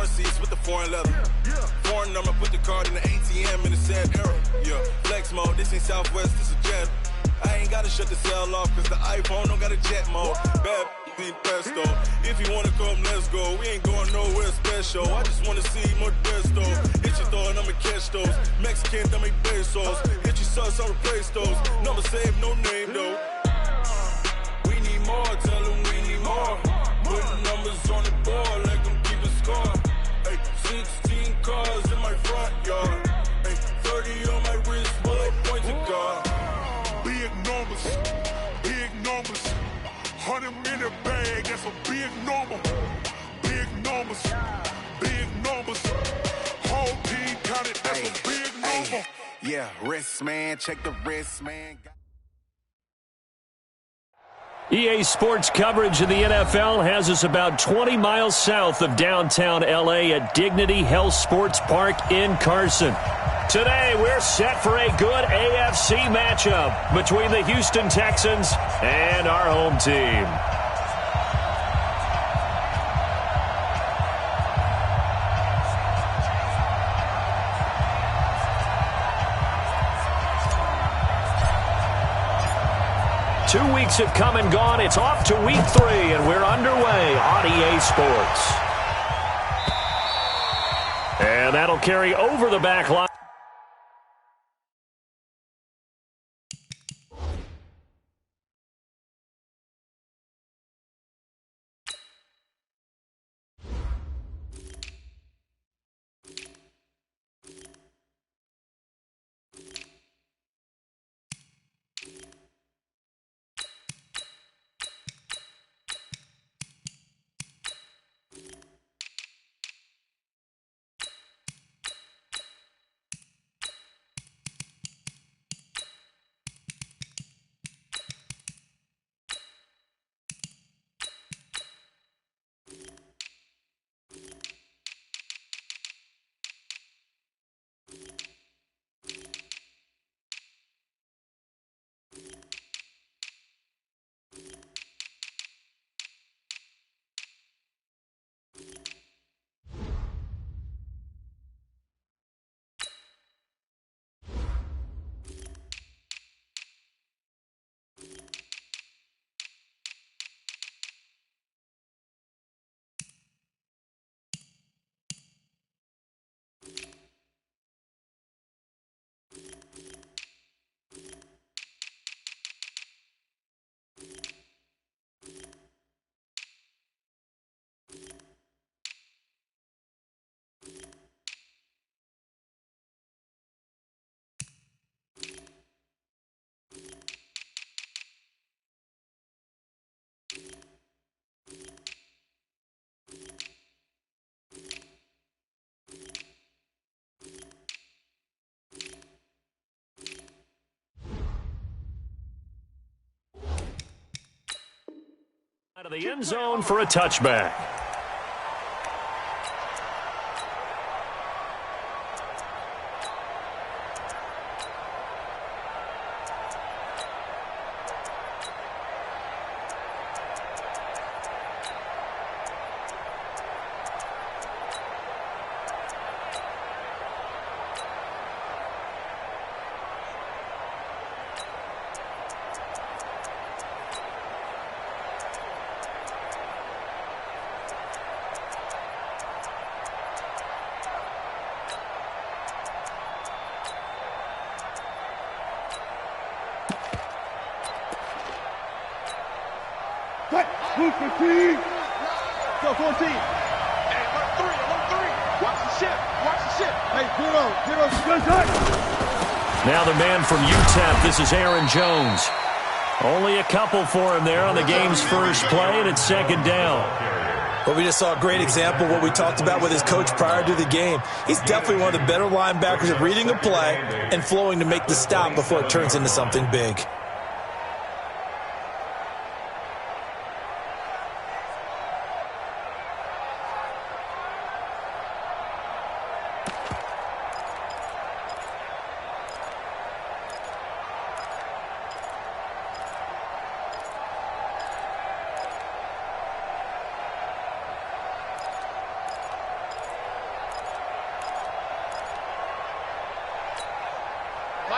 foreign seats with the foreign leather. Foreign number, put the card in the ATM in the sad era. Yeah, flex mode, this ain't Southwest, this a jet. I ain't gotta shut the cell off, cause the iPhone don't got a jet mode. Bad ain't pesto. If you wanna come, let's go. We ain't going nowhere special. I just wanna see more desto. Hit your throw and I'ma catch those. Mexican, that make pesos. Hit your sus, I'll replace those. Number saved, no name though. We need more, tell them we need more. Putting numbers on the board like I'm keeping score. Ay, 16 cars in my front yard. Ay, 30 on my wrist, while I point to God. Big numbers, big numbers. 100 minute bag, that's a big number. Big numbers, big numbers. Whole team counted, that's a big number. Yeah, wrist man, check the wrist man. EA Sports coverage of the NFL has us about 20 miles south of downtown L.A. at Dignity Health Sports Park in Carson. Today, we're set for a good AFC matchup between the Houston Texans and our home team. Two weeks have come and gone. It's off to week 3, and we're underway on EA Sports. And that'll carry over the back line. Out of the end zone for a touchback. Move 15. Go 14. Hey, alert 3, alert 3. Watch the ship, watch the ship. Hey, zero, good touch. Now the man from UTEP, this is Aaron Jones. Only a couple for him there on the game's first play, and it's second down. Well, we just saw a great example of what we talked about with his coach prior to the game. He's definitely one of the better linebackers at reading a play and flowing to make the stop before it turns into something big.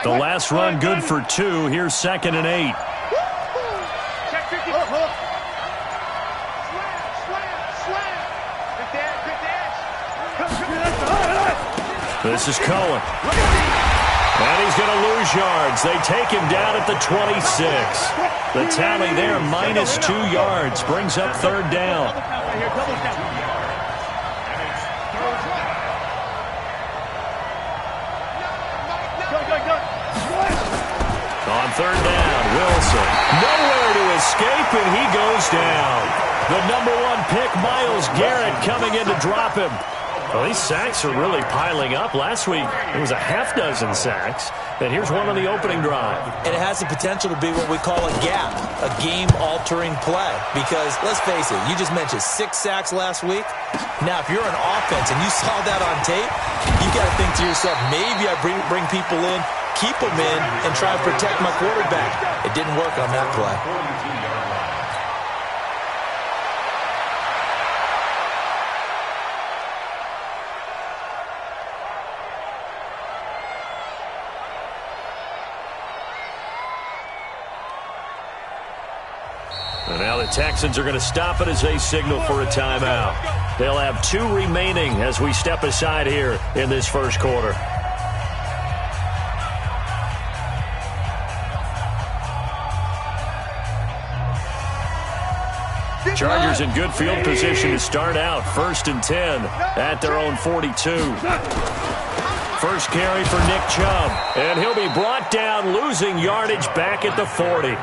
The last run good for 2. Here's 2nd and 8. This is Cohen. And he's going to lose yards. They take him down at the 26. The tally there, minus 2 yards. Brings up 3rd down. On 3rd down, Wilson. Nowhere to escape, and he goes down. The #1 pick, Myles Garrett, coming in to drop him. Well, these sacks are really piling up. Last week, it was a half-dozen sacks. And here's one on the opening drive. And it has the potential to be what we call a gap, a game-altering play. Because, let's face it, you just mentioned 6 sacks last week. Now, if you're an offense and you saw that on tape, you got to think to yourself, maybe I bring people in, keep them in, and try to protect my quarterback. It didn't work on that play. And now the Texans are going to stop it as they signal for a timeout. They'll have 2 remaining as we step aside here in this first quarter. Chargers in good field position to start out. 1st and 10 at their own 42. First carry for Nick Chubb. And he'll be brought down, losing yardage back at the 40.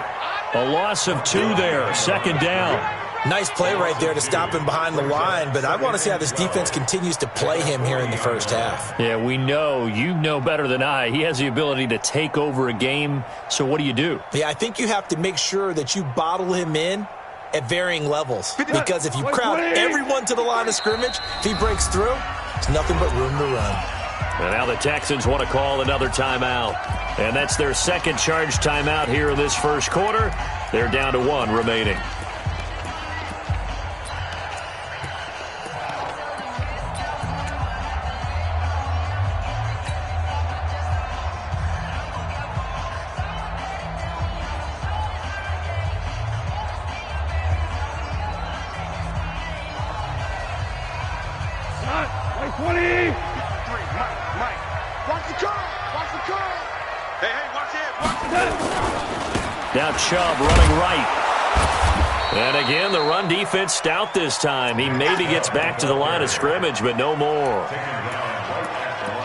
A loss of 2 there, 2nd down. Nice play right there to stop him behind the line, but I want to see how this defense continues to play him here in the first half. Yeah, we know. You know better than I. He has the ability to take over a game, so what do you do? Yeah, I think you have to make sure that you bottle him in at varying levels, because if you crowd everyone to the line of scrimmage, if he breaks through, there's nothing but room to run. And now the Texans want to call another timeout. And that's their 2nd charge timeout here in this first quarter. They're down to 1 remaining. Now Chubb running right. And again, the run defense stout this time. He maybe gets back to the line of scrimmage, but no more.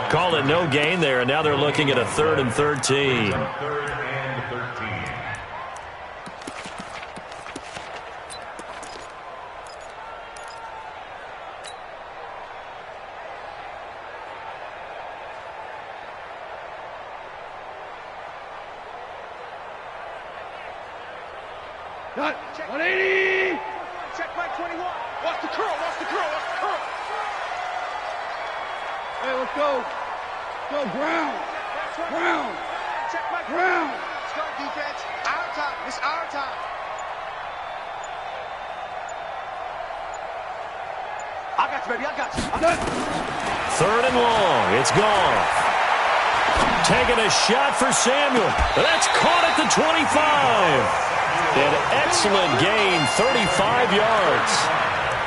Call it no gain there, and now they're looking at a 3rd and 13. Got 180. Check back 21. Watch the curl. Watch the curl. Watch the curl. Hey, let's go. Go ground. Ground. Check back. Ground. Let's go defense. Our time. It's our time. I got you, baby. I got you. 3rd and long. It's gone. Taking a shot for Samuel. That's caught at the 25. An excellent gain, 35 yards.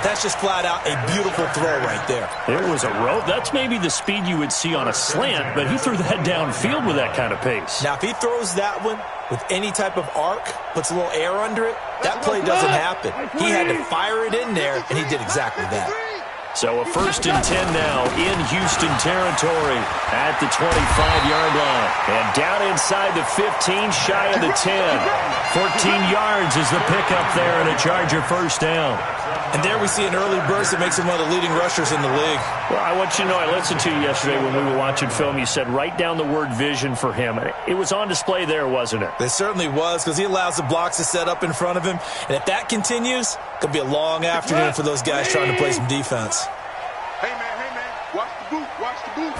That's just flat out a beautiful throw right there. It was a rope. That's maybe the speed you would see on a slant, but he threw that downfield with that kind of pace. Now, if he throws that one with any type of arc, puts a little air under it, that play doesn't happen. He had to fire it in there, and he did exactly that. So a 1st and 10 now in Houston territory at the 25-yard line. And down inside the 15, shy of the 10. 14 yards is the pickup there and a Charger 1st down. And there we see an early burst that makes him one of the leading rushers in the league. Well, I want you to know, I listened to you yesterday when we were watching film. You said write down the word vision for him. It was on display there, wasn't it? It certainly was, because he allows the blocks to set up in front of him. And if that continues, it could be a long afternoon for those guys trying to play some defense. Hey, man, watch the boot, watch the boot.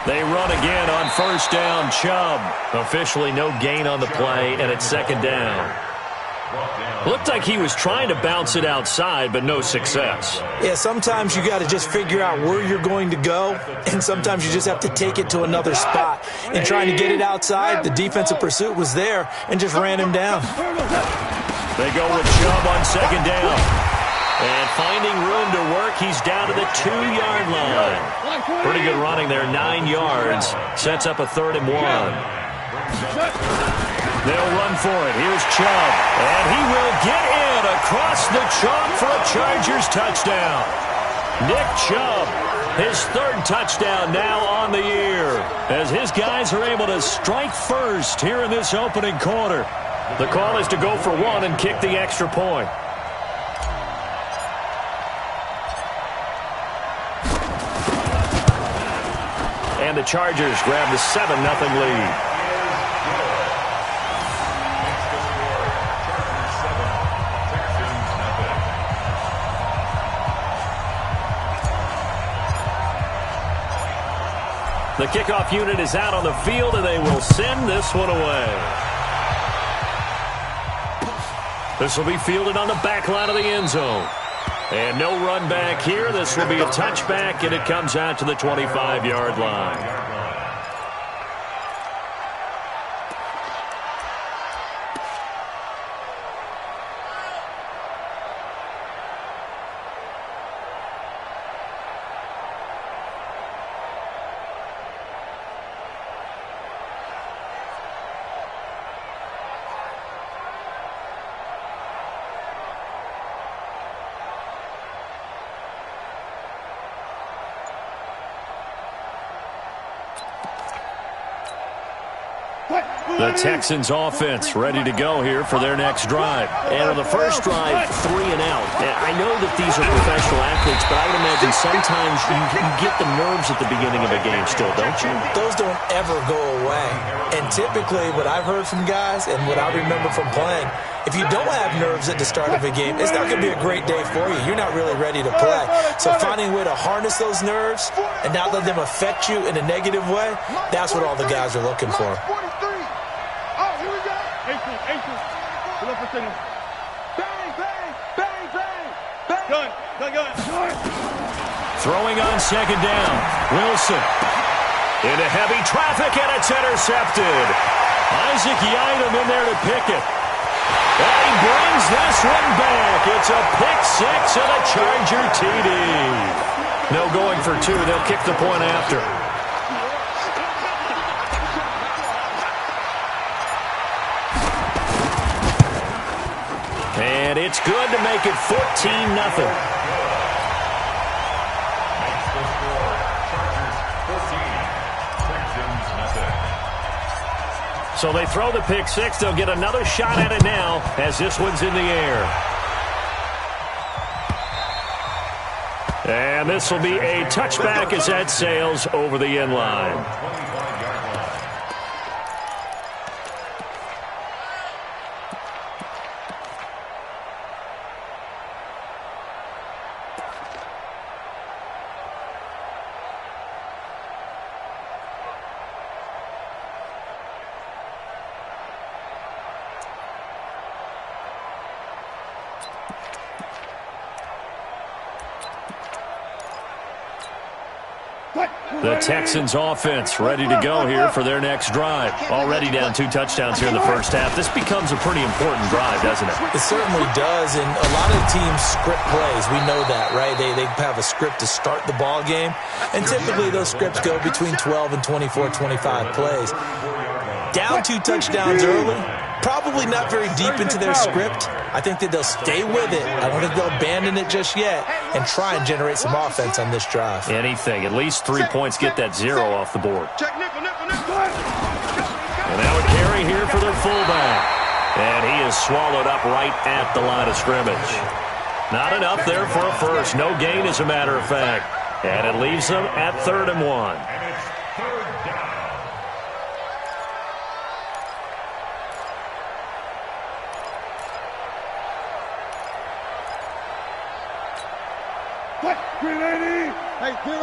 They run again on 1st down. Chubb. Officially no gain on the play, and it's 2nd down. Looked like he was trying to bounce it outside, but no success. Yeah, sometimes you got to just figure out where you're going to go, and sometimes you just have to take it to another spot. And trying to get it outside, the defensive pursuit was there and just ran him down. They go with Chubb on second down. And finding room to work, he's down to the 2-yard line. Pretty good running there, 9 yards. Sets up a 3rd and 1. They'll run for it. Here's Chubb. And he will get in across the chalk for a Chargers touchdown. Nick Chubb, his 3rd touchdown now on the year, as his guys are able to strike first here in this opening quarter. The call is to go for 1 and kick the extra point. And the Chargers grab the 7-0 lead. The kickoff unit is out on the field, and they will send this one away. This will be fielded on the back line of the end zone. And no run back here. This will be a touchback, and it comes out to the 25-yard line. The Texans offense ready to go here for their next drive. And on the first drive, 3 and out. And I know that these are professional athletes, but I would imagine sometimes you get the nerves at the beginning of a game still, don't you? Those don't ever go away. And typically what I've heard from guys and what I remember from playing, if you don't have nerves at the start of a game, it's not going to be a great day for you. You're not really ready to play. So finding a way to harness those nerves and not let them affect you in a negative way, that's what all the guys are looking for. Bang, bang, bang, bang, bang. Gun. Throwing on second down. Wilson. Into heavy traffic, and it's intercepted. Isaac Yiadom in there to pick it. And he brings this one back. It's a pick 6 and a Charger TD. No going for 2. They'll kick the point after. And it's good to make it 14-0. So they throw the pick 6. They'll get another shot at it now as this one's in the air. And this will be a touchback as that sails over the end line. The Texans offense ready to go here for their next drive. Already down 2 touchdowns here in the first half. This becomes a pretty important drive, doesn't it? It certainly does, and a lot of teams script plays. We know that, right? They have a script to start the ball game, and typically those scripts go between 12 and 24, 25 plays. Down 2 touchdowns early, probably not very deep into their script. I think that they'll stay with it. I don't think they'll abandon it just yet and try and generate some offense on this drive. Anything. At least 3 points, get that 0 off the board. And now a carry here for their fullback. And he is swallowed up right at the line of scrimmage. Not enough there for a first. No gain, as a matter of fact. And it leaves them at 3rd and 1. Hey, 0-0-0.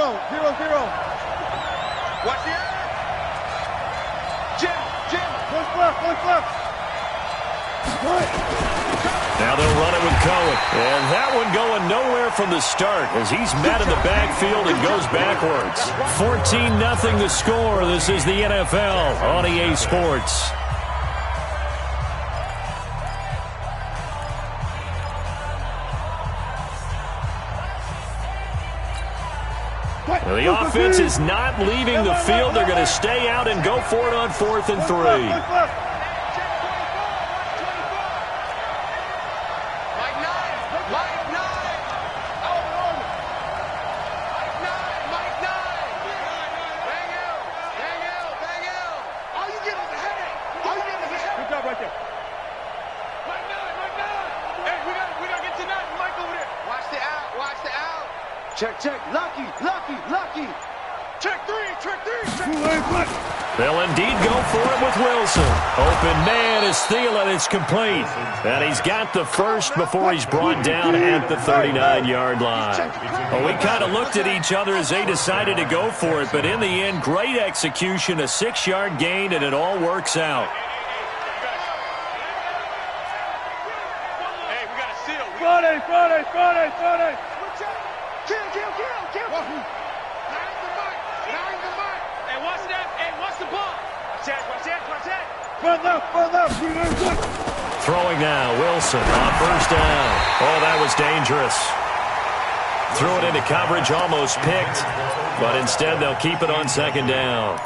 Watch the end. Jim. Push left. Now they'll run it with Cohen. And that one going nowhere from the start as he's met in the backfield and goes backwards. 14-0 the score. This is the NFL on EA Sports. Well, the offense is not leaving the field. They're going to stay out and go for it on 4th and 3. Check. Lucky. Check three. They'll indeed go for it with Wilson. Open man is Thielen. It's complete. And he's got the first before he's brought down at the 39-yard line. Well, we kind of looked at each other as they decided to go for it, but in the end, great execution, a 6-yard gain, and it all works out. Hey, we got a seal. Friday. Kill. Nine the mark. Hey, watch that. Hey, watch the ball. Watch that. Front left. Throwing now, Wilson on first down. Oh, that was dangerous. Threw it into coverage, almost picked, but instead they'll keep it on 2nd down.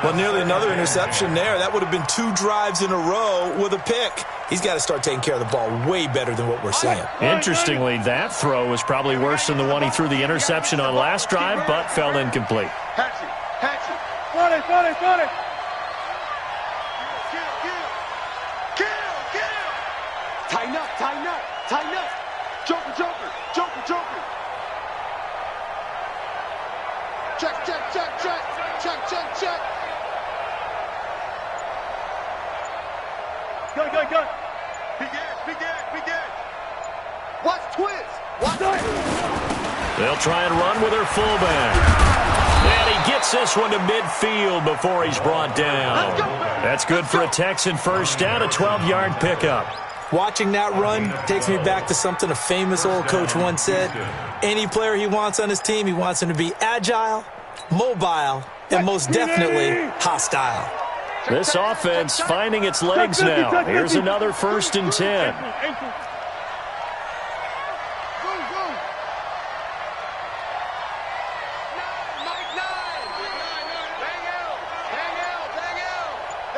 Well, nearly another interception there. That would have been 2 drives in a row with a pick. He's got to start taking care of the ball way better than what we're seeing. Interestingly, that throw was probably worse than the one he threw the interception on last drive, but fell incomplete. Hatchet. Kill. Tighten up. Joker. Check. Gun. Be good. Watch twist. They'll try and run with their fullback. And he gets this one to midfield before he's brought down. That's good for a Texan first down, a 12-yard pickup. Watching that run takes me back to something a famous old coach once said. Any player he wants on his team, he wants him to be agile, mobile, and most definitely hostile. This offense finding its legs now. Here's another 1st and 10.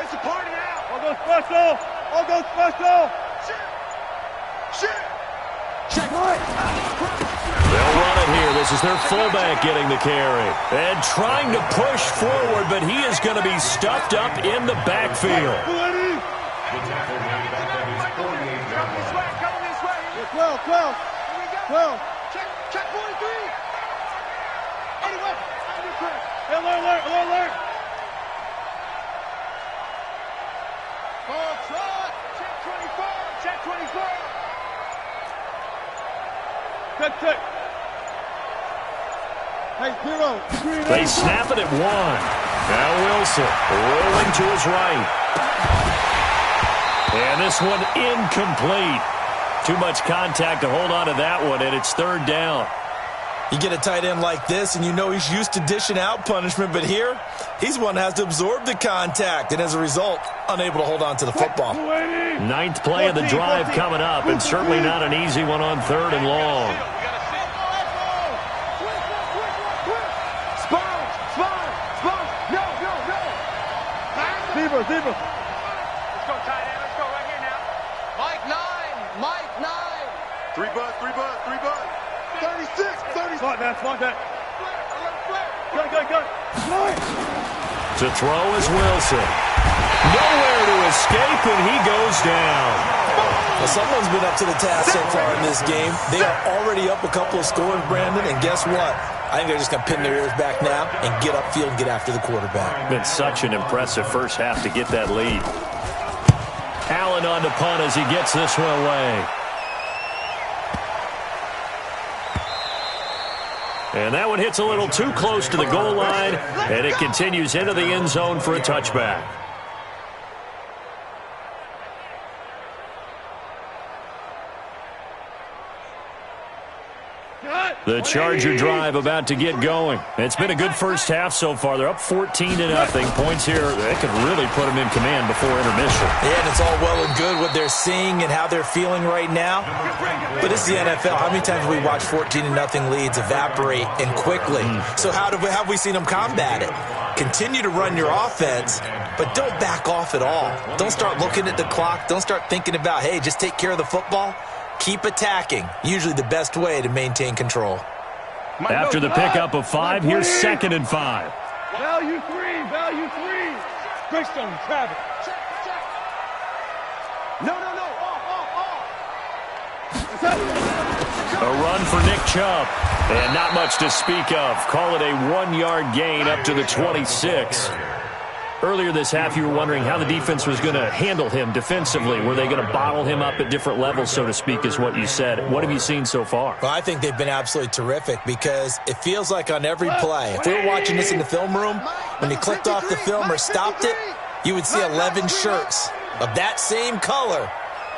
It's a party now. All go special. Check. They'll run it here. This is their fullback getting the carry. And trying to push forward, but he is going to be stuffed up in the backfield. Well. Check 43. Anyway. Alert. Ball trot. Check 24. Check. Hey, 0. They snap it at 1. Now Wilson rolling to his right. And this one incomplete. Too much contact to hold on to that one, and it's 3rd down. You get a tight end like this, and you know he's used to dishing out punishment, but here, he's one that has to absorb the contact, and as a result, unable to hold on to the football. 9th play of the drive coming up, and certainly not an easy one on 3rd and long. Let's go, tight end. Let's go right here now. Mike 9. 3 bud. 36. Smart that. Gun. To throw is Wilson. Nowhere to escape, and he goes down. Well, someone's been up to the task so far in this game. They are already up a couple of scores, Brandon, and guess what? I think they're just going to pin their ears back now and get upfield and get after the quarterback. Been such an impressive first half to get that lead. Allen on the punt as he gets this one away. And that one hits a little too close to the goal line, and it continues into the end zone for a touchback. The Charger drive about to get going. It's been a good first half so far. They're up 14-0. Points here, they could really put them in command before intermission. Yeah, and it's all well and good what they're seeing and how they're feeling right now. But it's the NFL. How many times have we watched 14-0 leads evaporate and quickly? So how have we seen them combat it? Continue to run your offense, but don't back off at all. Don't start looking at the clock. Don't start thinking about, hey, just take care of the football. Keep attacking. Usually the best way to maintain control. After the pickup of 5, here's 2nd and 5. Value 3, value 3. Brickstone, Travis. No. Off. A run for Nick Chubb. And not much to speak of. Call it a 1-yard gain up to the 26. Earlier this half, you were wondering how the defense was going to handle him defensively. Were they going to bottle him up at different levels, so to speak, is what you said. What have you seen so far? Well, I think they've been absolutely terrific because it feels like on every play, if we were watching this in the film room, when you clicked off the film or stopped it, you would see 11 shirts of that same color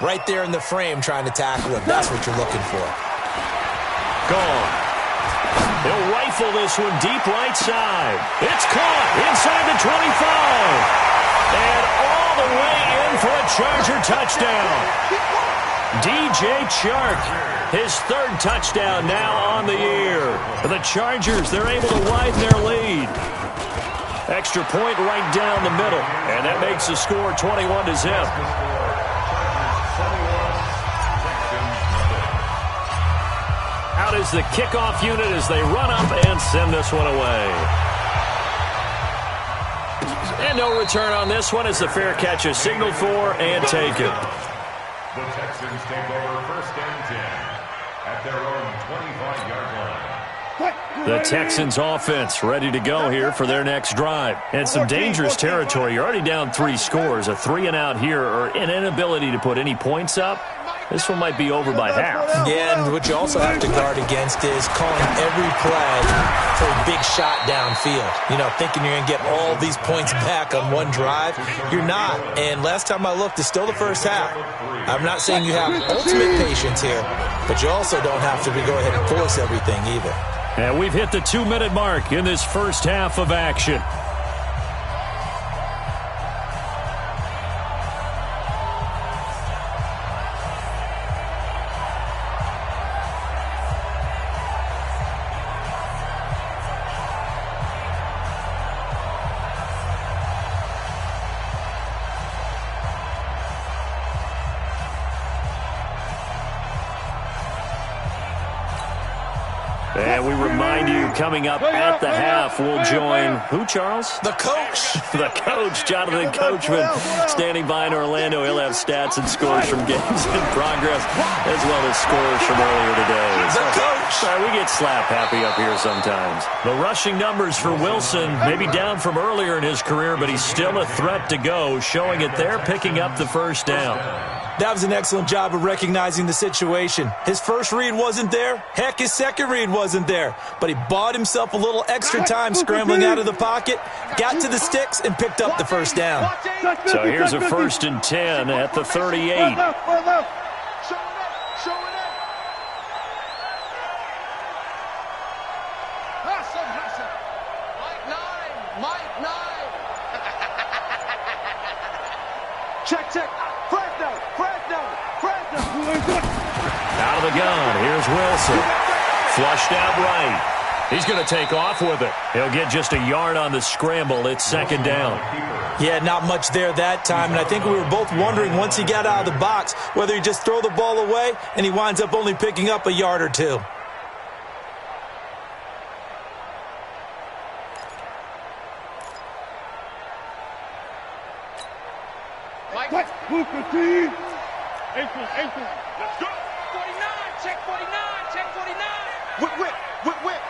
right there in the frame trying to tackle it. That's what you're looking for. Gone. He'll rifle this one deep right side. It's caught inside the 25. And all the way in for a Charger touchdown. DJ Chark, his 3rd touchdown now on the year. For the Chargers, they're able to widen their lead. Extra point right down the middle. And that makes the score 21-0. Out is the kickoff unit as they run up and send this one away. And no return on this one as the fair catch is signaled for and taken. The Texans take over 1st and 10 at their own 25-yard line. The Texans offense ready to go here for their next drive. And some dangerous territory. You're already down 3 scores. A 3-and-out here or an inability to put any points up. This one might be over by half. Yeah, and what you also have to guard against is calling every play for a big shot downfield. You know, thinking you're going to get all these points back on one drive. You're not. And last time I looked, it's still the first half. I'm not saying you have ultimate patience here, but you also don't have to go ahead and force everything either. And we've hit the 2-minute mark in this first half of action. And we remind you, coming up at the half, we'll join, who, Charles? The coach. The coach, Jonathan Coachman, standing by in Orlando. He'll have stats and scores from games in progress, as well as scores from earlier today. The coach. We get slap happy up here sometimes. The rushing numbers for Wilson, maybe down from earlier in his career, but he's still a threat to go, showing it there, picking up the first down. That was an excellent job of recognizing the situation. His first read wasn't there. Heck, his second read wasn't there. But he bought himself a little extra time scrambling out of the pocket, got to the sticks, and picked up the first down. So here's a 1st and 10 at the 38. Check. Out of the gun, here's Wilson. Flushed out right. He's going to take off with it. He'll get just a yard on the scramble. It's 2nd down. Yeah, not much there that time, and I think we were both wondering once he got out of the box whether he just throw the ball away and he winds up only picking up a yard or 2. Ankle. Let's go. 49. Check 49. Whip.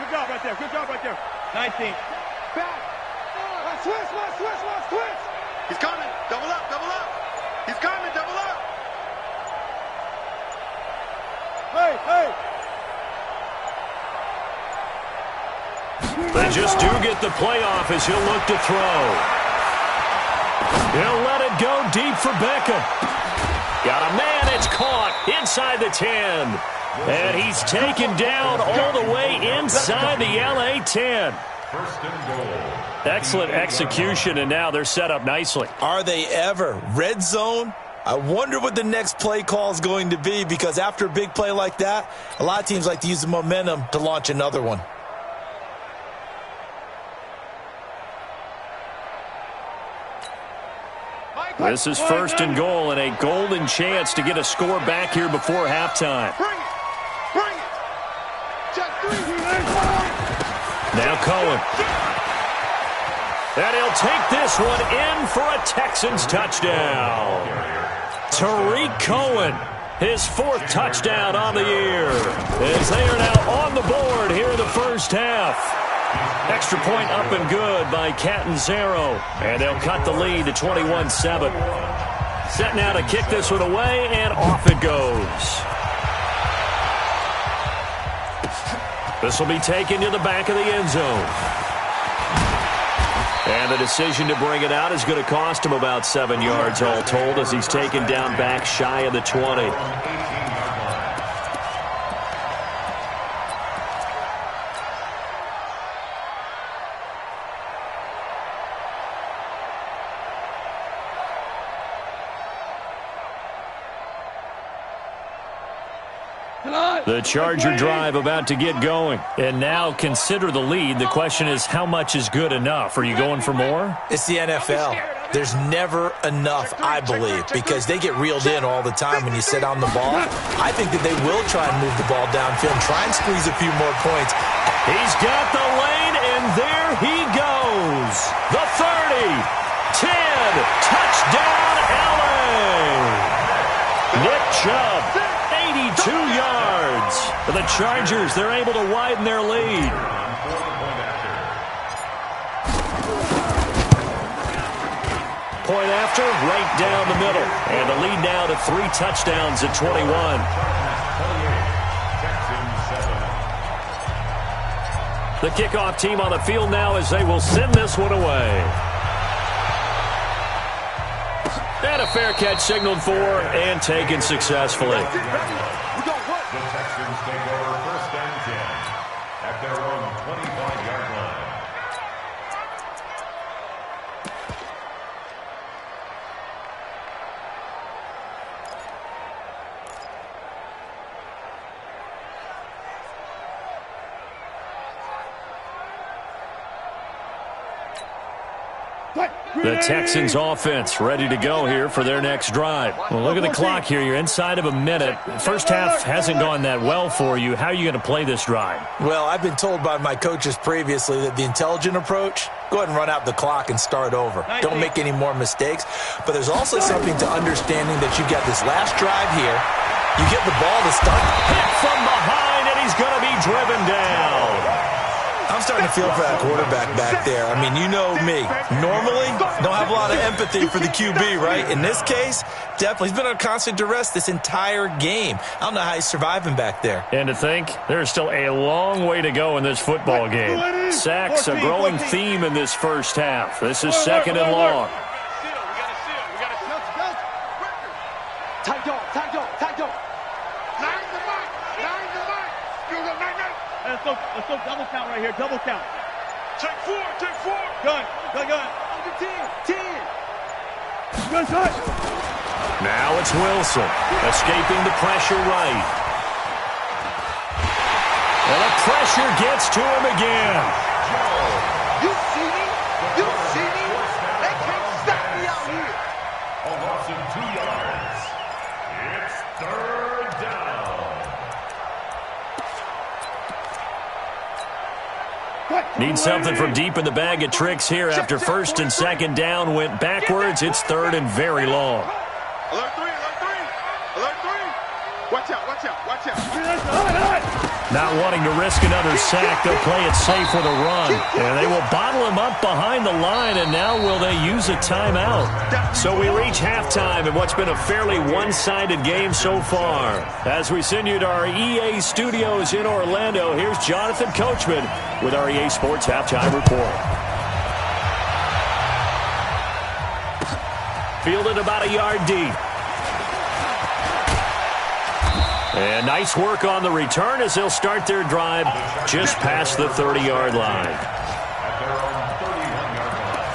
Good job right there. 19. Back. Switch. He's coming. Double up. He's coming. Double up. Hey. They just do get the playoff as he'll look to throw. He'll let it go deep for Beckham. Got a man, it's caught inside the 10. And he's taken down all the way inside the LA 10. First and goal. Excellent execution, and now they're set up nicely. Are they ever? Red zone? I wonder what the next play call is going to be, because after a big play like that, a lot of teams like to use the momentum to launch another one. This is first and goal, and a golden chance to get a score back here before halftime. Bring it. Just 3. Now Cohen. And he'll take this one in for a Texans touchdown. Tariq Cohen, his 4th touchdown on the year, as they are now on the board here in the first half. Extra point up and good by Catanzaro, and they'll cut the lead to 21-7. Set now to kick this one away, and off it goes. This will be taken to the back of the end zone. And the decision to bring it out is going to cost him about 7 yards all told, as he's taken down back shy of the 20. The Charger drive about to get going. And now consider the lead. The question is, how much is good enough? Are you going for more? It's the NFL. There's never enough, I believe, because they get reeled in all the time when you sit on the ball. I think that they will try and move the ball downfield and try and squeeze a few more points. He's got the lane, and there he goes. The 30, 10, touchdown LA. Nick Chubb, 82 yards. For the Chargers, they're able to widen their lead. Point after, right down the middle. And the lead now to 3 touchdowns at 21. The kickoff team on the field now as they will send this one away. And a fair catch signaled for and taken successfully. The Texans take over first and 10 at their own 25-yard line. The Texans offense ready to go here for their next drive. Well, look at the clock here. You're inside of a minute. First half hasn't gone that well for you. How are you going to play this drive? Well, I've been told by my coaches previously that the intelligent approach, go ahead and run out the clock and start over. Don't make any more mistakes. But there's also something to understanding that you got this last drive here. You get the ball to start. Hit from behind, and he's going to be driven down. I'm starting to feel for that quarterback back there. I mean, you know me. Normally, don't have a lot of empathy for the QB, right? In this case, definitely. He's been on constant duress this entire game. I don't know how he's surviving back there. And to think, there's still a long way to go in this football game. Sacks, a growing theme in this first half. This is second and long. Tight dog. Let's go double count right here. Double count. Take four. Gun. Over 10. Good. Now it's Wilson, escaping the pressure right. And the pressure gets to him again. You see me? They can't stop me out here. A loss of 2 yards. It's third down. Need something from deep in the bag of tricks here after first and second down went backwards. It's third and very long. Alert 3. Watch out. Not wanting to risk another sack, they'll play it safe with a run. And they will bottle him up behind the line, and now will they use a timeout? So we reach halftime in what's been a fairly one-sided game so far. As we send you to our EA studios in Orlando, here's Jonathan Coachman with our EA Sports Halftime Report. Fielded about a yard deep. And nice work on the return as they'll start their drive just past the 30-yard line. At their own 31-yard line.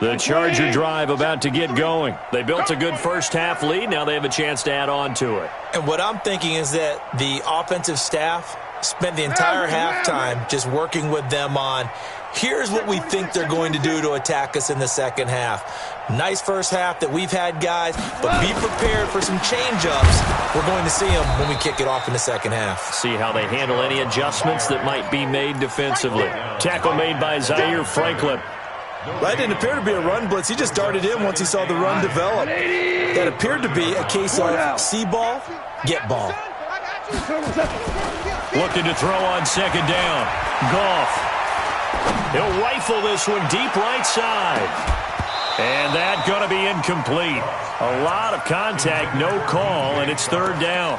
The Charger drive about to get going. They built a good first-half lead. Now they have a chance to add on to it. And what I'm thinking is that the offensive staff spent the entire halftime just working with them on, here's what we think they're going to do to attack us in the second half. Nice first half that we've had, guys, but be prepared for some change-ups. We're going to see them when we kick it off in the second half. See how they handle any adjustments that might be made defensively. Tackle made by Zaire Franklin. That didn't appear to be a run blitz. He just darted in once he saw the run develop. That appeared to be a case of see ball, get ball. Looking to throw on second down. Goff. He'll rifle this one deep right side. And that's going to be incomplete. A lot of contact, no call, and it's third down.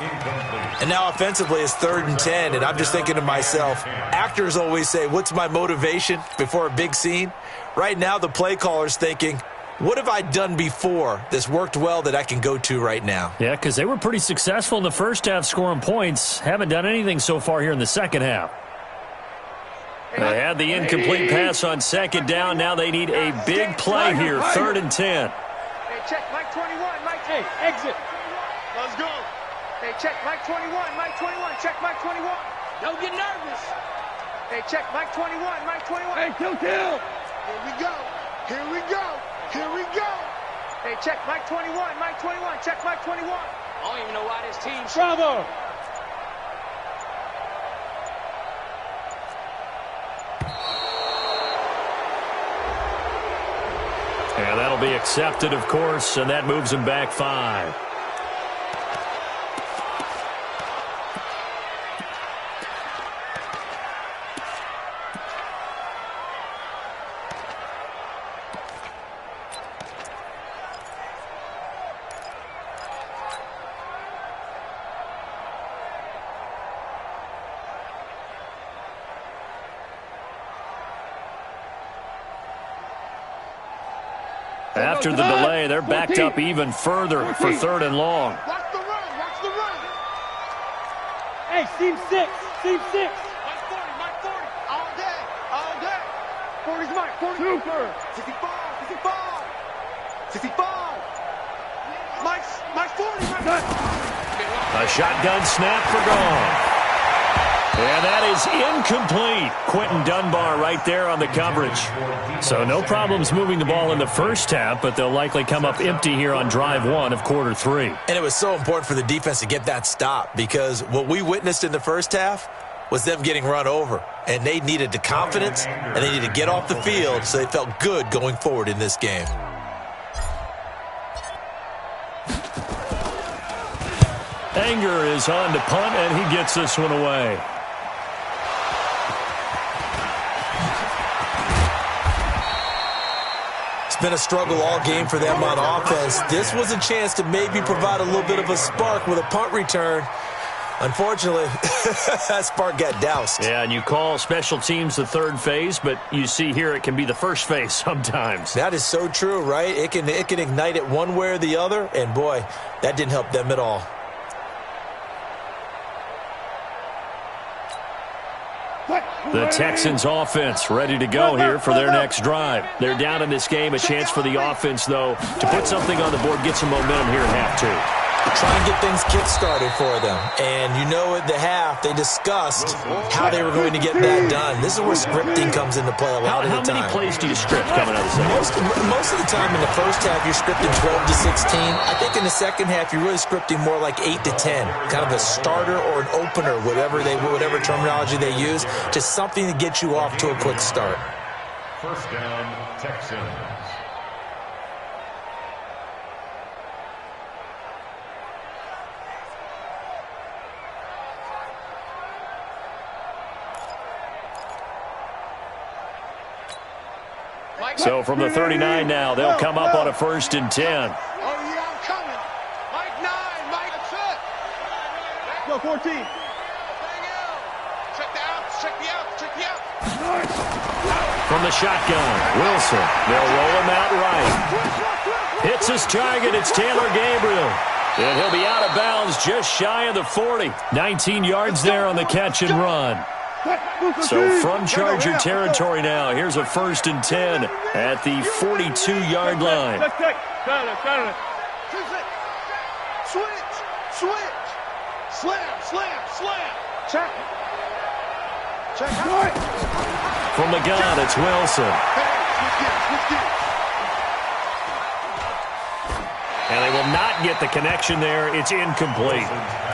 And now offensively it's 3rd and 10, and I'm just thinking to myself, actors always say, what's my motivation before a big scene? Right now the play caller's thinking, what have I done before that's worked well that I can go to right now? Yeah, because they were pretty successful in the first half scoring points. Haven't done anything so far here in the second half. They had the incomplete pass on second down. Now they need a big play here, 3rd and 10. Hey, check Mike 21. Mike, hey, exit. Let's go. Hey, check Mike 21. Mike 21. Check Mike 21. Don't get nervous. Hey, check Mike 21. Mike 21. Hey, kill. Here we go. Here we go. Here we go. Hey, check Mike 21. Mike 21. Check Mike 21. I don't even know why this team's... Bravo. And that'll be accepted, of course, and that moves him back 5. After the delay, they're backed up even further for 3rd and long. Watch the run. Watch the run. Hey, seam 6. Seam 6. Mike 40. Mike 40. All day. All day. 40's Mike. 40. Super. 65. 65. 65. Mike's 40. Mike. A shotgun snap for gone. And that is incomplete. Quentin Dunbar right there on the coverage. So no problems moving the ball in the first half, but they'll likely come up empty here on drive 1 of quarter 3. And it was so important for the defense to get that stop because what we witnessed in the first half was them getting run over. And they needed the confidence, and they needed to get off the field so they felt good going forward in this game. Anger is on to punt, and he gets this one away. It's been a struggle all game for them on offense. This was a chance to maybe provide a little bit of a spark with a punt return. Unfortunately, that spark got doused. Yeah, and you call special teams the third phase, but you see here it can be the first phase sometimes. That is so true, right? It can ignite it one way or the other, and boy, that didn't help them at all. The Texans offense ready to go here for their next drive. They're down in this game. A chance for the offense, though, to put something on the board, get some momentum here in half 2. Try and get things kick-started for them. And you know at the half, they discussed how they were going to get that done. This is where scripting comes into play a lot of the time. How many plays do you script coming out of the second? Most of the time in the first half, you're scripting 12 to 16. I think in the second half, you're really scripting more like 8 to 10. Kind of a starter or an opener, whatever terminology they use, just something to get you off to a quick start. First down, Texans. So from the 39 now, they'll come up on a 1st and 10. Oh, yeah, I'm coming. Mike 9, Mike. That's it. Go 14. From the shotgun, Wilson. They'll roll him out right. Hits his target. It's Taylor Gabriel. And he'll be out of bounds just shy of the 40. 19 yards there on the catch and run. So from Charger territory now, here's a 1st and 10 at the 42-yard line. Switch. Slam. Check. From the gun, it's Wilson. And they will not get the connection there. It's incomplete.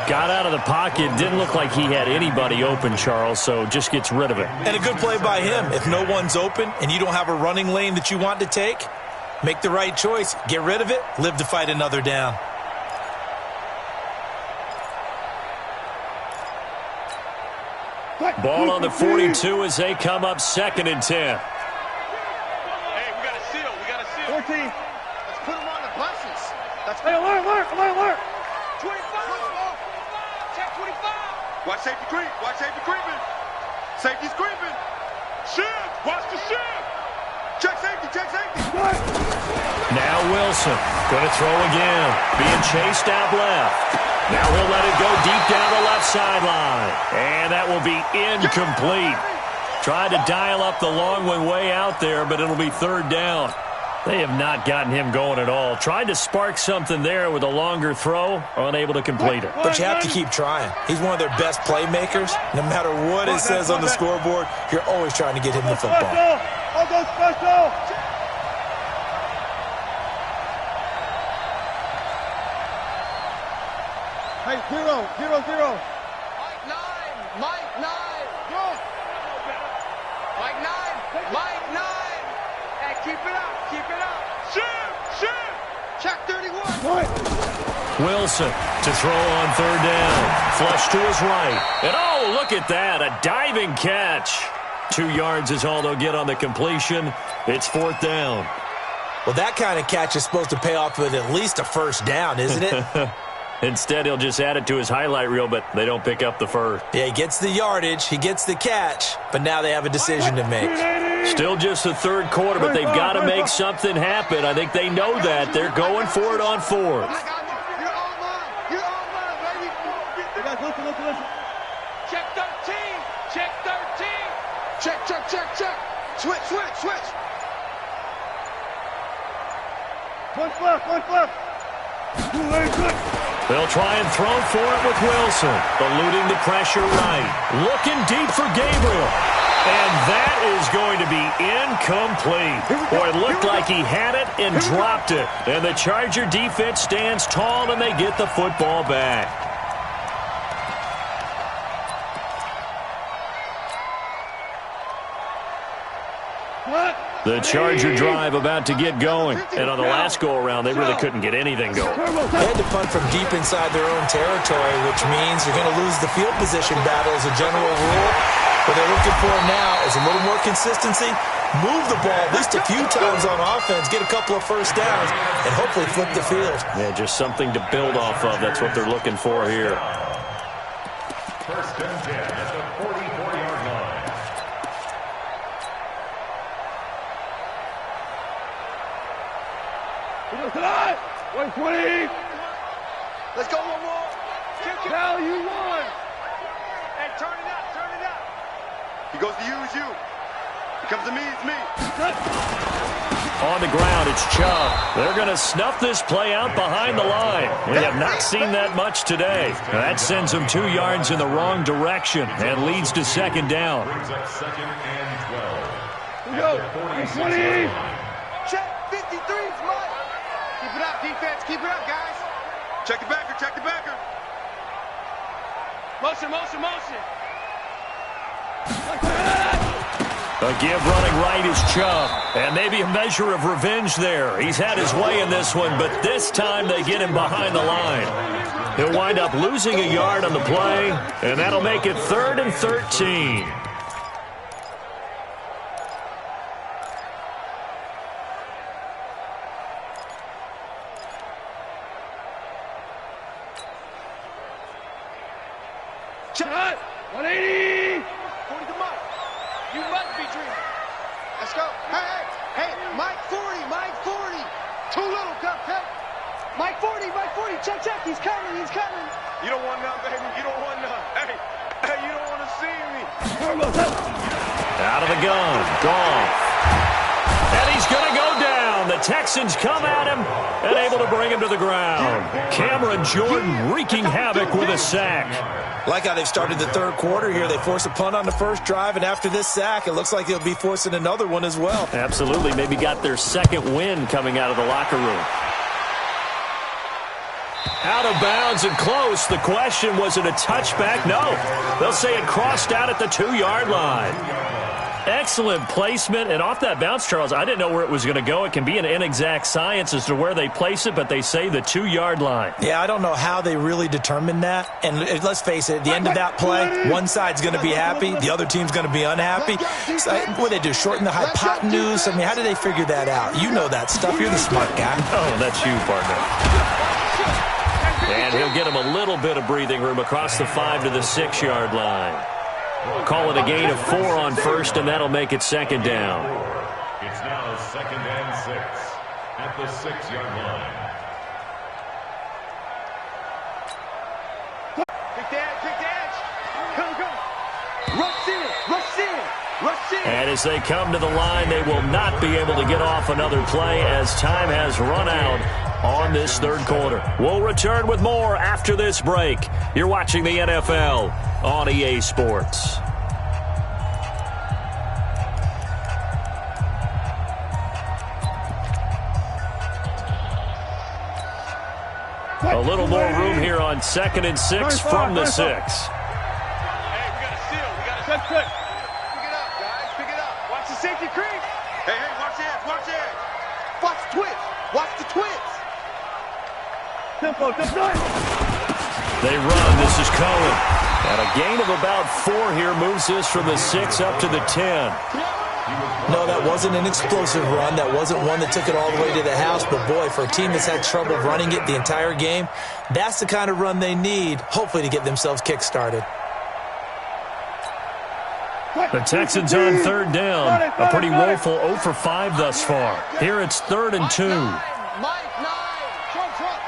Got out of the pocket. Didn't look like he had anybody open, Charles, so just gets rid of it. And a good play by him. If no one's open and you don't have a running lane that you want to take, make the right choice. Get rid of it. Live to fight another down. Ball on the 42 as they come up 2nd and 10. Hey, we got to seal. 14. Let's put them on the buses. Hey, alert. 25. Check 25. Watch safety creeping. Safety's creeping. Shift. Watch the shift. Check safety. Now Wilson going to throw again. Being chased out left. Now he'll let it go deep down the left sideline. And that will be incomplete. Tried to dial up the long one way out there, but it'll be 3rd down. They have not gotten him going at all. Tried to spark something there with a longer throw, unable to complete it. But you have to keep trying. He's one of their best playmakers. No matter what it says on the scoreboard, you're always trying to get him the football. Special. Hey, 0. Mike 9. Go. Mike 9. Hey, keep it up. Shift. Check 31. Wilson to throw on 3rd down. Flush to his right. And oh, look at that. A diving catch. 2 yards is all they'll get on the completion. It's 4th down. Well, that kind of catch is supposed to pay off with at least a 1st down, isn't it? Instead, he'll just add it to his highlight reel, but they don't pick up the first. Yeah, he gets the yardage, he gets the catch, but now they have a decision to make. Still just the 3rd quarter, but they've got to make something happen. I think they know that. They're going for it on 4th. You're all mine, baby. Guys, listen. Check 13. Check. Switch. One left. They'll try and throw for it with Wilson. Eluding the pressure right. Looking deep for Gabriel. And that is going to be incomplete. Boy, it looked like he had it and dropped it. And the Charger defense stands tall and they get the football back. The Charger drive about to get going. And on the last go-around, they really couldn't get anything going. They had to punt from deep inside their own territory, which means you're going to lose the field position battle as a general rule. What they're looking for now is a little more consistency, move the ball at least a few times on offense, get a couple of 1st downs, and hopefully flip the field. Yeah, just something to build off of. That's what they're looking for here. 1st and 10 at the 44-yard line. Tonight, 120. Let's go one more. Now you won. Hey, turn it up. He goes to you, it's you. He comes to me, it's me. On the ground, it's Chubb. They're going to snuff this play out behind the line. We have not seen that much today. That sends them 2 yards in the wrong direction and leads to 2nd down. Brings up 2nd and 12. Here we go. 20. Check 53's Mike. Keep it up, defense. Keep it up, guys. Check the backer. Motion. A give running right is Chubb. And maybe a measure of revenge there. He's had his way in this one, but this time they get him behind the line. He'll wind up losing a yard on the play, and that'll make it 3rd and 13. Shot! 180! 40 to Mike. daydreaming. Let's go. Hey, Mike 40, Mike 40. Too little, cupcake. Mike 40, check, he's coming. You don't want none, baby, you don't want none. Hey, you don't want to see me. Out of the gun, Goff. And he's going to go down. The Texans come at him and able to bring him to the ground. Cameron Jordan wreaking havoc with a sack. Like how they've started the third quarter here. They force a punt on the first drive, and after this sack, it looks like they'll be forcing another one as well. Absolutely. Maybe got their second win coming out of the locker room. Out of bounds and close. The question, was it a touchback? No. They'll say it crossed out at the 2-yard line. Excellent placement. And off that bounce, Charles, I didn't know where it was going to go. It can be an inexact science as to where they place it, but they say the 2-yard line. Yeah, I don't know how they really determined that. And let's face it, at the end of that play, one side's going to be happy, the other team's going to be unhappy. So, what do they do, shorten the hypotenuse? I mean, how do they figure that out? You know that stuff. You're the smart guy. Oh, that's you, partner. And he'll get him a little bit of breathing room across the 5 to the 6-yard line. Call it a gain of 4 on first, and that'll make it second down. It's now 2nd and 6 at the 6-yard line. Pick the edge. Come. Rush in. And as they come to the line, they will not be able to get off another play as time has run out on this third quarter. We'll return with more after this break. You're watching the NFL on EA Sports. A little more room here on 2nd and 6 from the 6. Hey, we got a steal. We got a touch. Pick it up, guys. Pick it up. Watch the safety creep. Hey, watch the edge. Watch the twist. Tempo. They run. This is Cohen. And a gain of about 4 here moves this from the 6 up to the 10. No, that wasn't an explosive run. That wasn't one that took it all the way to the house. But, boy, for a team that's had trouble running it the entire game, that's the kind of run they need, hopefully, to get themselves kick-started. The Texans on 3rd down. A pretty woeful 0 for 5 thus far. Here it's 3rd and 2. Mike 9. Trump.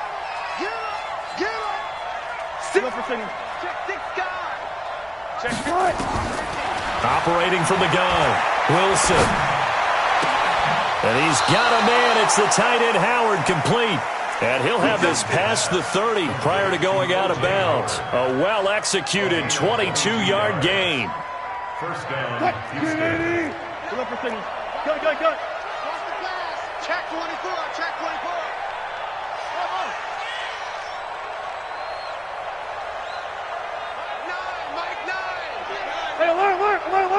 Get him. Check 6 guys. Check. Operating from the gun, Wilson. And he's got a man. It's the tight end, Howard, complete. And he'll have this past the 30 prior to going out of bounds. A well-executed 22-yard gain. First down, Houston. Go. Watch the pass. Check 24. Mike 9. Hey, alert. Thank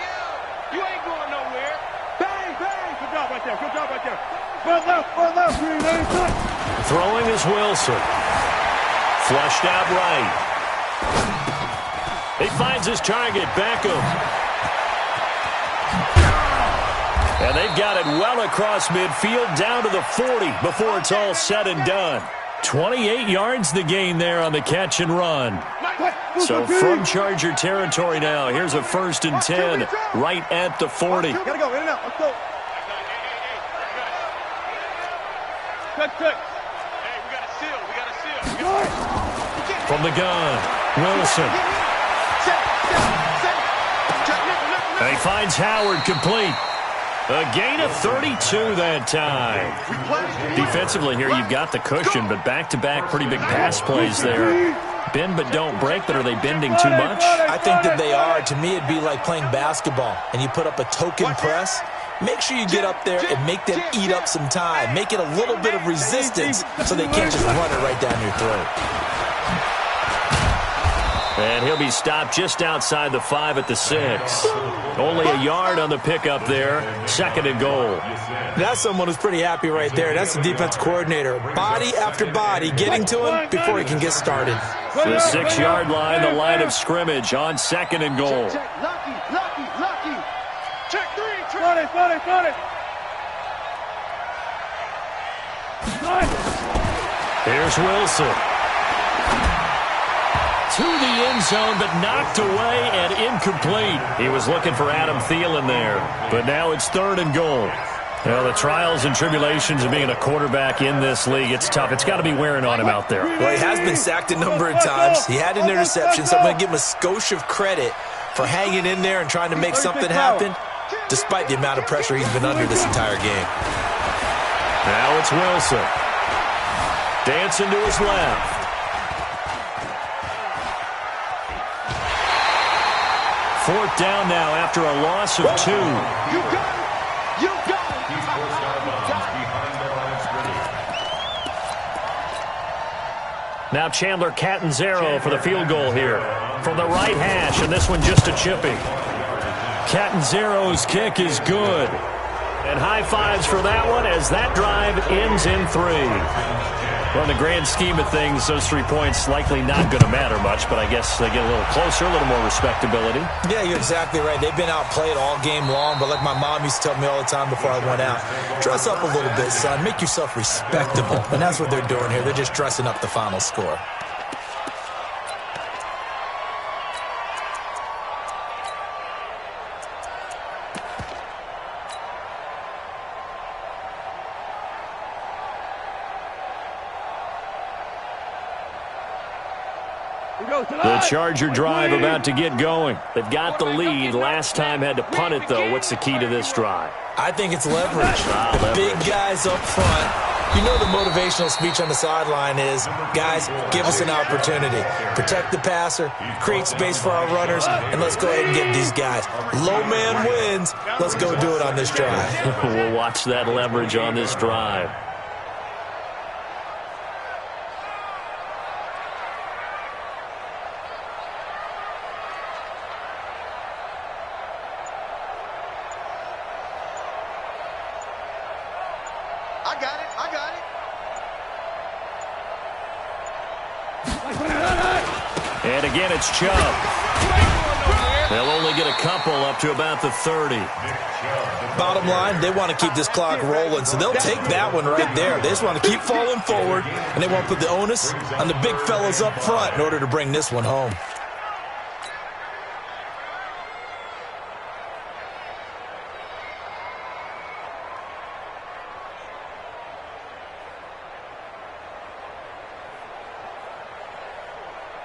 you. You ain't going nowhere. Bang. Good job right there. Front left. Throwing is Wilson. Flushed out right. He finds his target, Beckham. And they've got it well across midfield down to the 40 before it's all said and done. 28 yards the gain there on the catch and run. So from Charger territory now, here's a 1st and 10 right at the 40. Gotta go, in and out. Let's go. Cut. Hey, we got a seal. From the gun, Wilson. And he finds Howard complete. A gain of 32 that time. Defensively here, you've got the cushion, but back-to-back pretty big pass plays there. Bend but don't break, but are they bending too much? I think that they are. To me, it'd be like playing basketball, and you put up a token press. Make sure you get up there and make them eat up some time. Make it a little bit of resistance so they can't just run it right down your throat. And he'll be stopped just outside the 5 at the 6. Only a yard on the pickup there. 2nd and goal. That's someone who's pretty happy right there. That's the defense coordinator. Body after body getting to him before he can get started. The 6-yard line, the line of scrimmage on 2nd and goal. Lucky. Check 3. Got it. Here's Wilson. to the end zone, but knocked away and incomplete. He was looking for Adam Thielen there, but now it's 3rd and goal. Well, the trials and tribulations of being a quarterback in this league, it's tough. It's got to be wearing on him out there. Well, he has been sacked a number of times. He had an interception, so I'm going to give him a skosh of credit for hanging in there and trying to make something happen, despite the amount of pressure he's been under this entire game. Now it's Wilson. Dancing to his left. Fourth down now after a loss of 2. You got it! You got it! He's forced out of bounds behind the line of scrimmage. Now Chandler Catanzaro for the field goal here. From the right hash, and this one just a chipping. Catanzaro's kick is good. And high fives for that one as that drive ends in 3. Well, in the grand scheme of things, those 3 points likely not going to matter much, but I guess they get a little closer, a little more respectability. Yeah, you're exactly right. They've been outplayed all game long, but like my mom used to tell me all the time before I went out, dress up a little bit, son. Make yourself respectable. And that's what they're doing here. They're just dressing up the final score. The Charger drive about to get going. They've got the lead. Last time had to punt it, though. What's the key to this drive? I think it's leverage. The big guys up front. You know the motivational speech on the sideline is, guys, give us an opportunity. Protect the passer, create space for our runners, and let's go ahead and get these guys. Low man wins. Let's go do it on this drive. We'll watch that leverage on this drive. And again, it's Chubb. They'll only get a couple up to about the 30. Bottom line, they want to keep this clock rolling, so they'll take that one right there. They just want to keep falling forward, and they want to put the onus on the big fellas up front in order to bring this one home.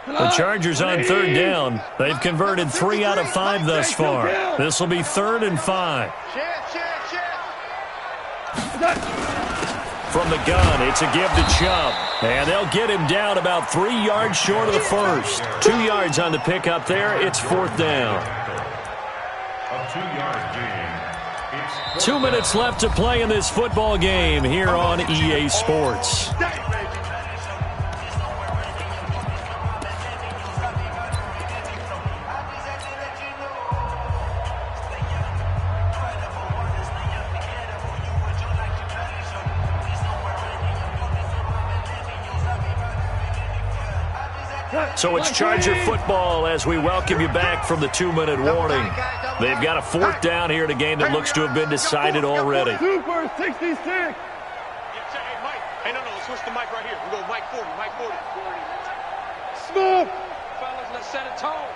The Chargers on 3rd down. They've converted 3 out of 5 thus far. This will be 3rd and 5. From the gun, it's a give to Chubb. And they'll get him down about 3 yards short of the first. 2 yards on the pickup there. It's 4th down. A 2-yard gain. It's 2 minutes left to play in this football game here on EA Sports. So it's Charger football as we welcome you back from the 2-minute warning. They've got a 4th down here in a game that looks to have been decided already. Super 66. Hey, Mike. Hey, no, switch the mic right here. We go Mike 40, Mike 40. Smooth. Fellas, let's set a tone.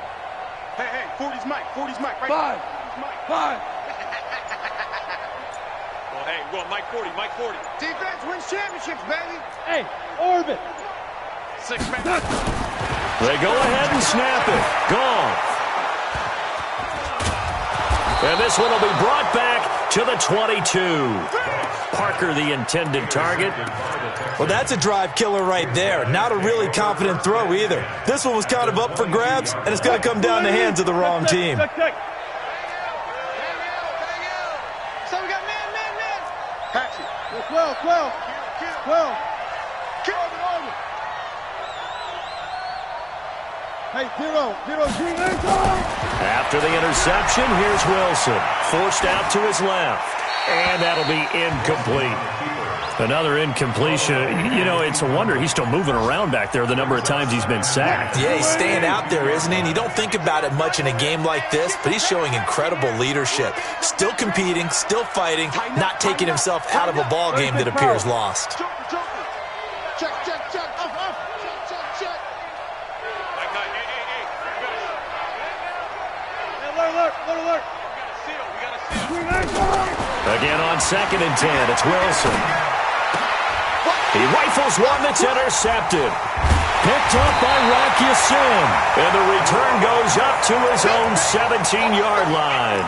Hey, 40's Mike, right 5. there. 5. Well, hey, we're going Mike 40, Mike 40. Defense wins championships, baby. Hey, orbit. 6 man. They go ahead and snap it. Gone. And this one will be brought back to the 22. Parker, the intended target. Well, that's a drive killer right there. Not a really confident throw either. This one was kind of up for grabs, and it's going to come down the hands of the wrong team. So we got man. Patchy. 12. Hey, zero. After the interception, here's Wilson. Forced out to his left. And that'll be incomplete. Another incompletion. You know, it's a wonder he's still moving around back there the number of times he's been sacked. Yeah, he's staying out there, isn't he? And you don't think about it much in a game like this, but he's showing incredible leadership. Still competing, still fighting, not taking himself out of a ball game that appears lost. Check. Hey, Again on 2nd and 10, it's Wilson. He rifles one that's intercepted. Picked up by Rocky Sin. And the return goes up to his own 17-yard line.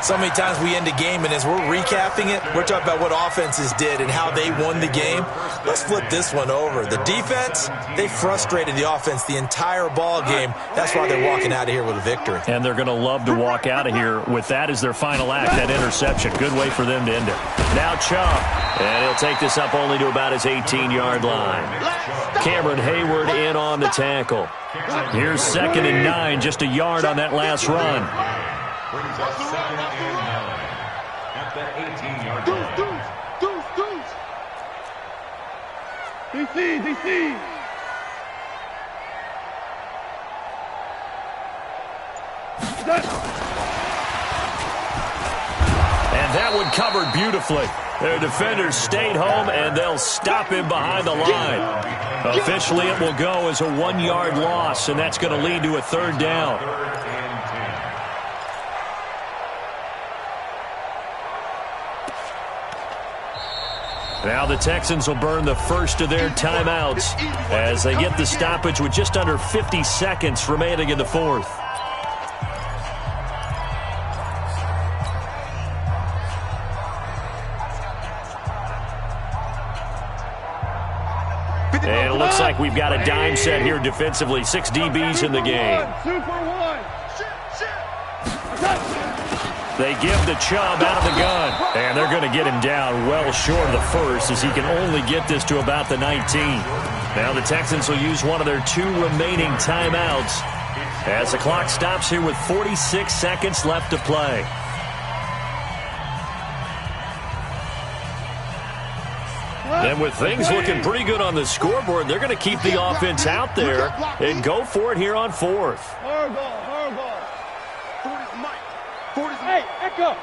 So many times we end a game, and as we're recapping it, we're talking about what offenses did and how they won the game. Let's flip this one over. The defense, they frustrated the offense the entire ball game. That's why they're walking out of here with a victory. And they're going to love to walk out of here with that as their final act, that interception. Good way for them to end it. Now Chubb, and he'll take this up only to about his 18-yard line. Cameron Hayward in on the tackle. Here's 2nd and 9, just a yard on that last run. Brings us 2nd and 9 at the 18-yard line. DC. And that one covered beautifully. Their defenders stayed home, and they'll stop him behind the line. Officially, it will go as a 1-yard loss, and that's going to lead to a 3rd down. Now the Texans will burn the first of their timeouts as they get the stoppage with just under 50 seconds remaining in the 4th. And it looks like we've got a dime set here defensively. 6 DBs in the game. They give the Chubb out of the gun, and they're going to get him down well short of the first as he can only get this to about the 19. Now the Texans will use one of their 2 remaining timeouts as the clock stops here with 46 seconds left to play. And with things looking pretty good on the scoreboard, they're going to keep the offense out there and go for it here on 4th. Hard ball. Hey, Echo.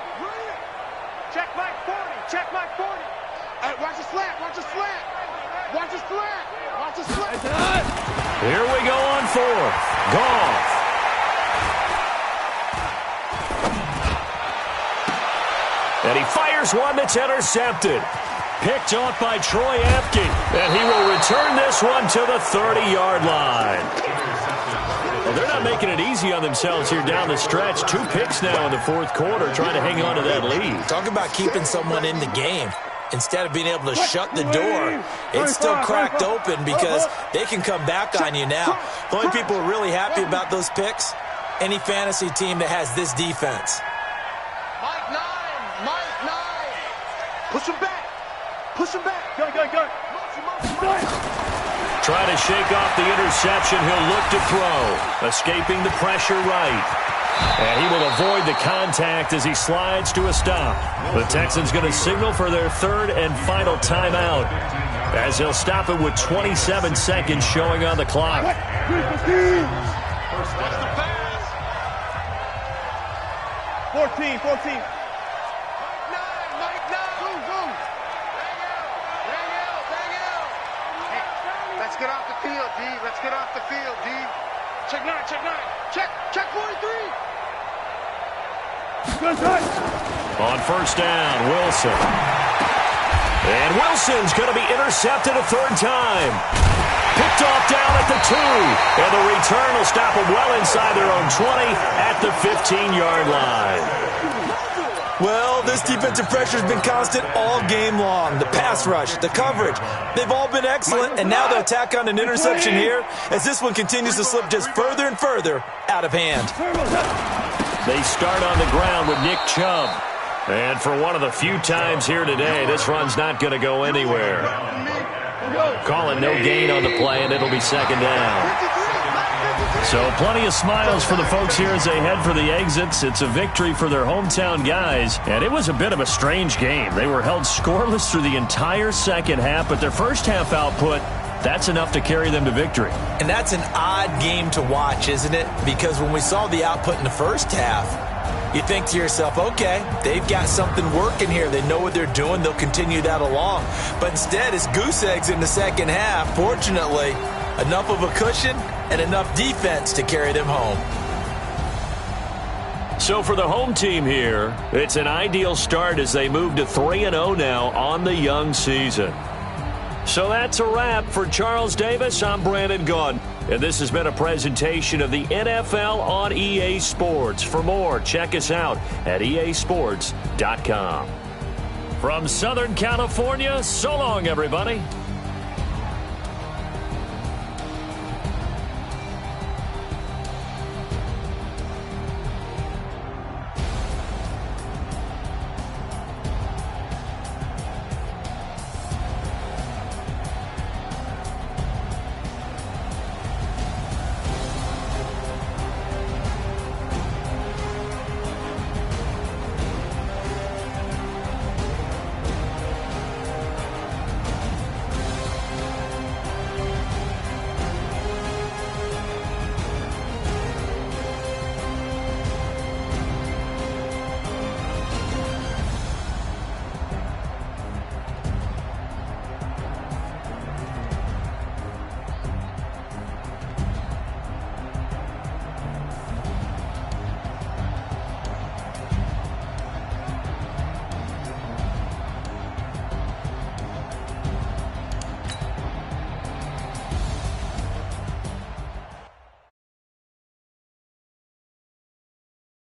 Check Mike 40. Hey, watch the slant. Here we go on 4th. Goff. And he fires one that's intercepted. Picked off by Troy Apke. And he will return this one to the 30-yard line. Well, they're not making it easy on themselves here down the stretch. 2 picks now in the 4th quarter trying to hang on to that lead. Talk about keeping someone in the game. Instead of being able to shut the door, it's still cracked open because they can come back on you now. The only people who are really happy about those picks, any fantasy team that has this defense. Mike 9. Push him back. Go. Trying to shake off the interception. He'll look to throw. Escaping the pressure right. And he will avoid the contact as he slides to a stop. The Texans going to signal for their 3rd and final timeout as he'll stop it with 27 seconds showing on the clock. What's the pass? 14. Mike 9. Let's get off the field, D. Check 9. Check 43. Good touch. On 1st down, Wilson. And Wilson's going to be intercepted a 3rd time. Picked off down at the 2. And the return will stop them well inside their own 20 at the 15-yard line. Well, this defensive pressure has been constant all game long. The pass rush, the coverage, they've all been excellent, and now they'll tack on an interception here as this one continues to slip just further and further out of hand. They start on the ground with Nick Chubb. And for one of the few times here today, this run's not going to go anywhere. Calling no gain on the play, and it'll be 2nd down. So plenty of smiles for the folks here as they head for the exits. It's a victory for their hometown guys, and it was a bit of a strange game. They were held scoreless through the entire 2nd half, but their first half output, that's enough to carry them to victory. And that's an odd game to watch, isn't it? Because when we saw the output in the first half, you think to yourself, okay, they've got something working here. They know what they're doing. They'll continue that along. But instead, it's goose eggs in the 2nd half. Fortunately, enough of a cushion and enough defense to carry them home. So for the home team here, it's an ideal start as they move to 3-0 now on the young season. So that's a wrap. For Charles Davis, I'm Brandon Gaudin. And this has been a presentation of the NFL on EA Sports. For more, check us out at easports.com. From Southern California, so long, everybody.